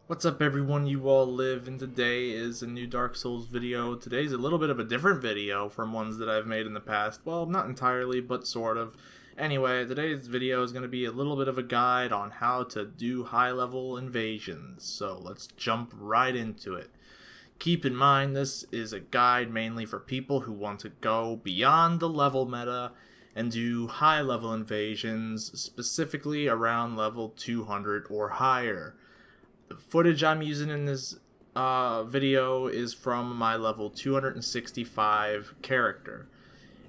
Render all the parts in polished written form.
What's up everyone, you all live, and today is a new Dark Souls video. Today's a little bit of a different video from ones that I've made in the past. Well, not entirely, but sort of. Anyway, today's video is going to be a little bit of a guide on how to do high-level invasions. So let's jump right into it. Keep in mind this is a guide mainly for people who want to go beyond the level meta and do high-level invasions, specifically around level 200 or higher. The footage I'm using in this video is from my level 265 character,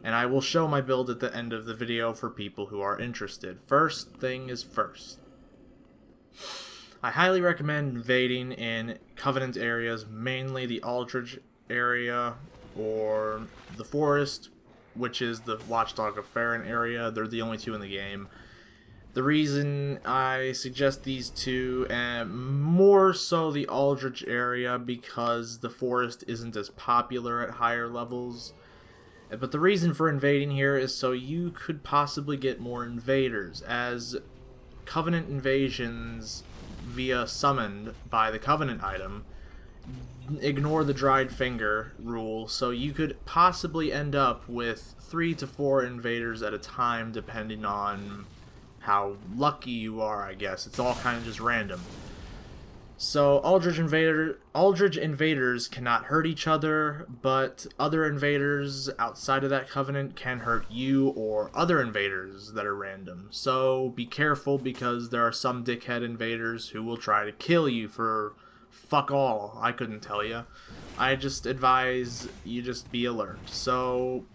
and I will show my build at the end of the video for people who are interested. First thing is first. I highly recommend invading in Covenant areas, mainly the Aldrich area or the Forest, which is the Watchdog of Farron area. They're the only two in the game. The reason I suggest these two, and more so the Aldrich area, because the Forest isn't as popular at higher levels. But the reason for invading here is so you could possibly get more invaders, as Covenant invasions via summoned by the Covenant item ignore the dried finger rule, so you could possibly end up with 3 to 4 invaders at a time, depending on how lucky you are, I guess. It's all kind of just random. So Aldrich Invaders cannot hurt each other, but other invaders outside of that Covenant can hurt you or other invaders that are random. So be careful, because there are some dickhead invaders who will try to kill you for fuck all. I couldn't tell you. I just advise you just be alert. So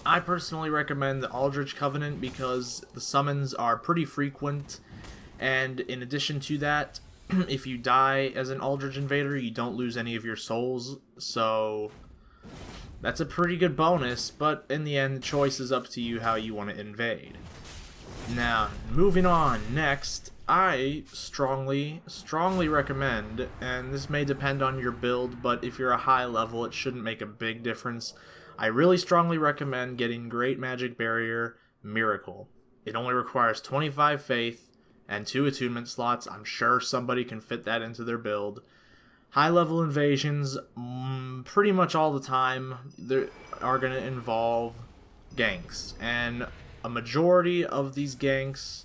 I personally recommend the Aldrich Covenant because the summons are pretty frequent, and in addition to that, if you die as an Aldrich Invader, you don't lose any of your souls, so that's a pretty good bonus, but in the end, the choice is up to you how you want to invade. Now, moving on, next, I strongly recommend, and this may depend on your build, but if you're a high level, it shouldn't make a big difference. I really strongly recommend getting Great Magic Barrier Miracle. It only requires 25 faith and 2 attunement slots. I'm sure somebody can fit that into their build. High level invasions, pretty much all the time, are going to involve ganks. And a majority of these ganks,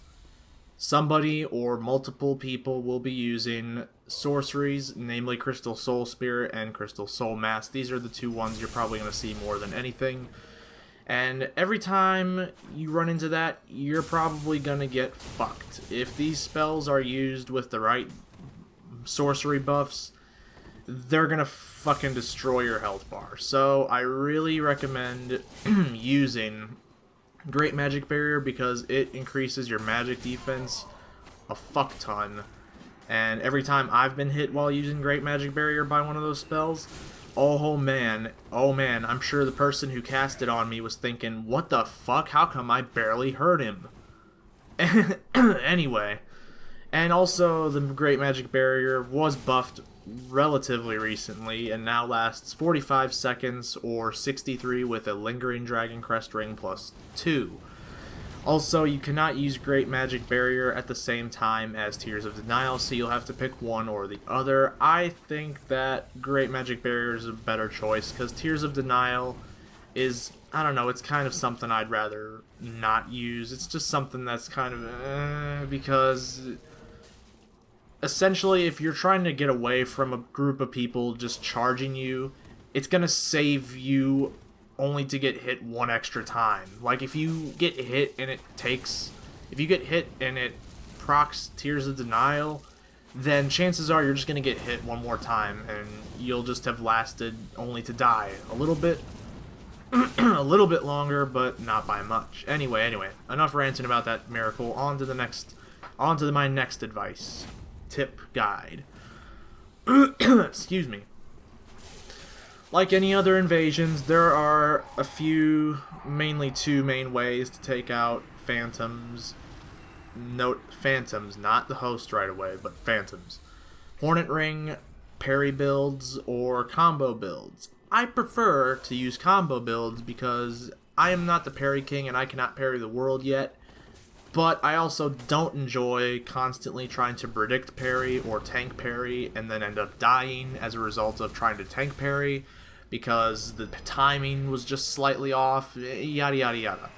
somebody or multiple people will be using sorceries, namely Crystal Soul Spirit and Crystal Soul Mask. These are the two ones you're probably going to see more than anything. And every time you run into that, you're probably going to get fucked. If these spells are used with the right sorcery buffs, they're going to fucking destroy your health bar. So I really recommend using Great Magic Barrier, because it increases your magic defense a fuck ton. And every time I've been hit while using Great Magic Barrier by one of those spells, oh man, I'm sure the person who cast it on me was thinking, what the fuck, how come I barely hurt him? Anyway, and also the Great Magic Barrier was buffed relatively recently and now lasts 45 seconds or 63 with a Lingering Dragon Crest Ring plus 2. Also, you cannot use Great Magic Barrier at the same time as Tears of Denial, so you'll have to pick one or the other. I think that Great Magic Barrier is a better choice, because Tears of Denial is, I don't know, it's kind of something I'd rather not use. It's just something that's kind of, because essentially, if you're trying to get away from a group of people just charging you, it's going to save you only to get hit one extra time. Like, if you get hit and it procs Tears of Denial, then chances are you're just going to get hit one more time, and you'll just have lasted only to die a little bit, a little bit longer, but not by much. Anyway, enough ranting about that miracle. On to my next advice. Tip guide. Excuse me. Like any other invasions, there are a few, mainly 2 main ways to take out phantoms. Note phantoms, not the host right away, but phantoms. Hornet Ring, parry builds, or combo builds. I prefer to use combo builds because I am not the parry king and I cannot parry the world yet. but I also don't enjoy constantly trying to predict parry or tank parry and then end up dying as a result of trying to tank parry because the timing was just slightly off, yada yada yada.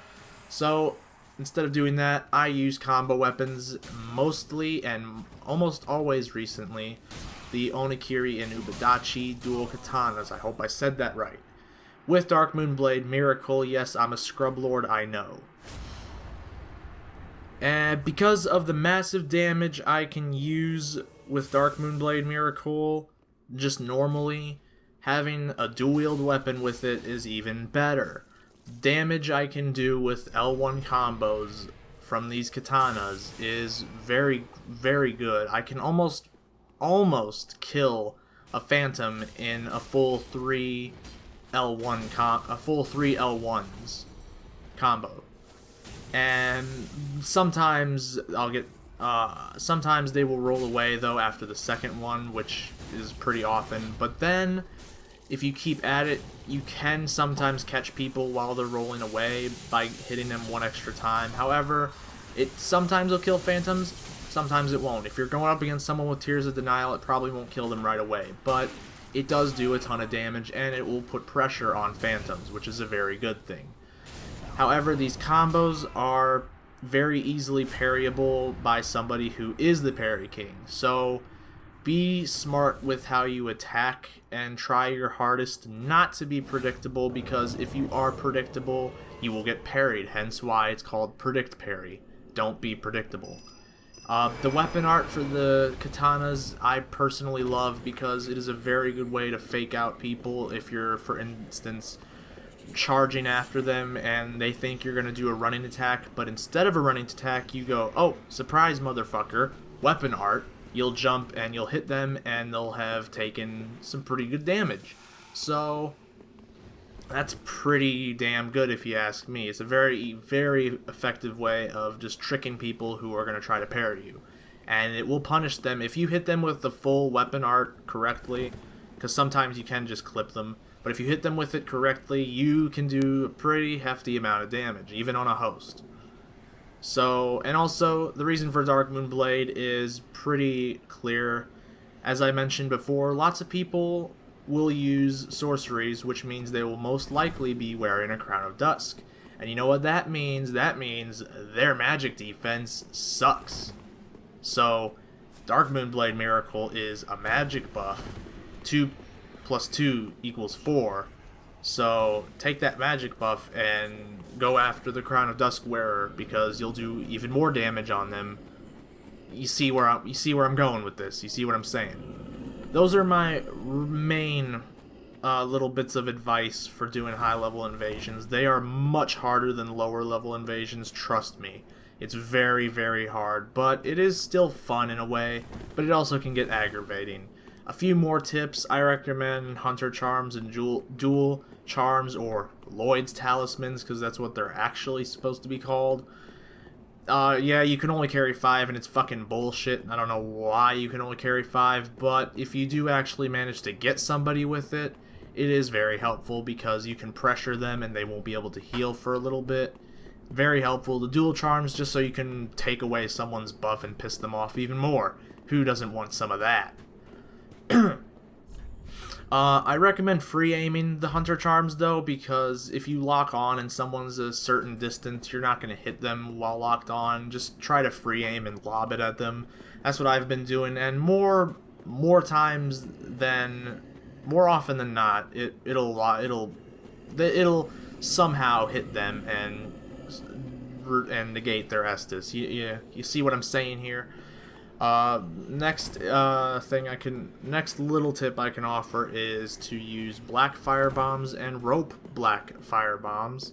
So instead of doing that, I use combo weapons mostly and almost always recently the Onikiri and Ubadachi dual katanas. I hope I said that right. With Dark Moonblade Miracle, yes, I'm a scrub lord, I know. And because of the massive damage I can use with Dark Moonblade Miracle, just normally, having a dual-wield weapon with it is even better. Damage I can do with L1 combos from these katanas is very, very good. I can almost kill a phantom in a full 3 L1s combo. And sometimes sometimes they will roll away though after the second one, which is pretty often. But then, if you keep at it, you can sometimes catch people while they're rolling away by hitting them one extra time. However, it sometimes will kill phantoms, sometimes it won't. If you're going up against someone with Tears of Denial, it probably won't kill them right away. But it does do a ton of damage, and it will put pressure on phantoms, which is a very good thing. However, these combos are very easily parryable by somebody who is the parry king. So be smart with how you attack and try your hardest not to be predictable, because if you are predictable, you will get parried, hence why it's called predict parry. Don't be predictable. The weapon art for the katanas I personally love because it is a very good way to fake out people if you're, for instance, charging after them and they think you're going to do a running attack, but instead of a running attack you go, oh, surprise motherfucker, weapon art. You'll jump and you'll hit them and they'll have taken some pretty good damage. So that's pretty damn good if you ask me. It's a very, very effective way of just tricking people who are going to try to parry you. And it will punish them if you hit them with the full weapon art correctly, because sometimes you can just clip them. But if you hit them with it correctly, you can do a pretty hefty amount of damage, even on a host. So, and also, the reason for Dark Moonblade is pretty clear. As I mentioned before, lots of people will use sorceries, which means they will most likely be wearing a Crown of Dusk. And you know what that means? That means their magic defense sucks. So, Dark Moonblade Miracle is a magic buff. 2 plus 2 equals 4. So take that magic buff and go after the Crown of Dusk wearer, because you'll do even more damage on them. You see where I'm going with this. You see what I'm saying? Those are my main little bits of advice for doing high level invasions. They are much harder than lower level invasions, trust me. It's very, very hard, but it is still fun in a way, but it also can get aggravating. A few more tips: I recommend Hunter Charms and Dual Charms, or Lloyd's Talismans, because that's what they're actually supposed to be called. Yeah, you can only carry 5, and it's fucking bullshit. I don't know why you can only carry 5, but if you do actually manage to get somebody with it, it is very helpful because you can pressure them and they won't be able to heal for a little bit. Very helpful. The Dual Charms, just so you can take away someone's buff and piss them off even more. Who doesn't want some of that? I recommend free aiming the Hunter Charms though, because if you lock on and someone's a certain distance, you're not going to hit them while locked on. Just try to free aim and lob it at them. That's what I've been doing, and more often than not, it'll somehow hit them and negate their Estus. You see what I'm saying here? Next little tip I can offer is to use black fire bombs and rope black fire bombs.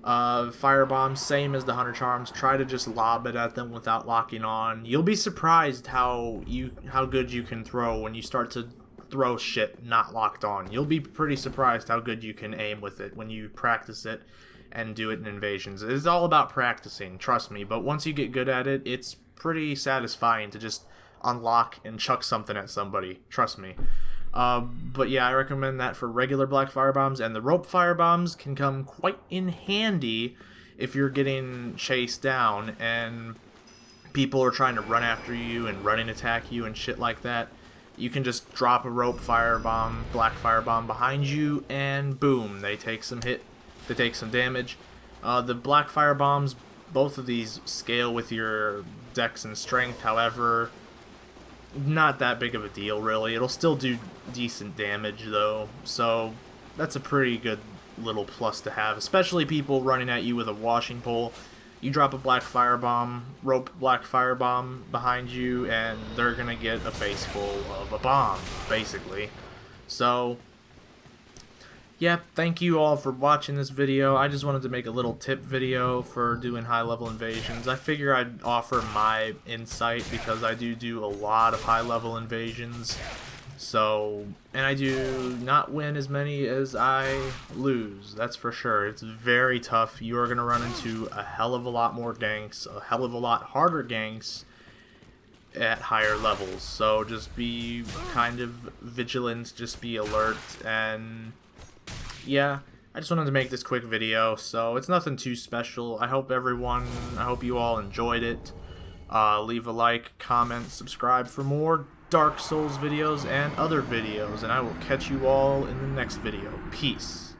Fire bombs, same as the Hunter Charms. Try to just lob it at them without locking on. You'll be surprised how good you can throw when you start to throw shit not locked on. You'll be pretty surprised how good you can aim with it when you practice it and do it in invasions. It's all about practicing, trust me, but once you get good at it, it's pretty satisfying to just unlock and chuck something at somebody, trust me. But yeah, I recommend that for regular black fire bombs, and the rope fire bombs can come quite in handy if you're getting chased down and people are trying to run after you and running attack you and shit like that, you can just drop a rope firebomb, black firebomb behind you, and boom, they take some damage. The black firebombs, both of these scale with your dex and strength, however, not that big of a deal really. It'll still do decent damage though, so that's a pretty good little plus to have, especially people running at you with a washing pole. You drop a black rope black firebomb behind you, and they're gonna get a face full of a bomb, basically. So, yeah, thank you all for watching this video. I just wanted to make a little tip video for doing high-level invasions. I figure I'd offer my insight because I do a lot of high-level invasions. So, and I do not win as many as I lose, that's for sure. It's very tough. You are going to run into a hell of a lot more ganks, a hell of a lot harder ganks at higher levels. So just be kind of vigilant, just be alert, and yeah, I just wanted to make this quick video, so it's nothing too special. I hope you all enjoyed it. Leave a like, comment, subscribe for more Dark Souls videos and other videos, and I will catch you all in the next video. Peace.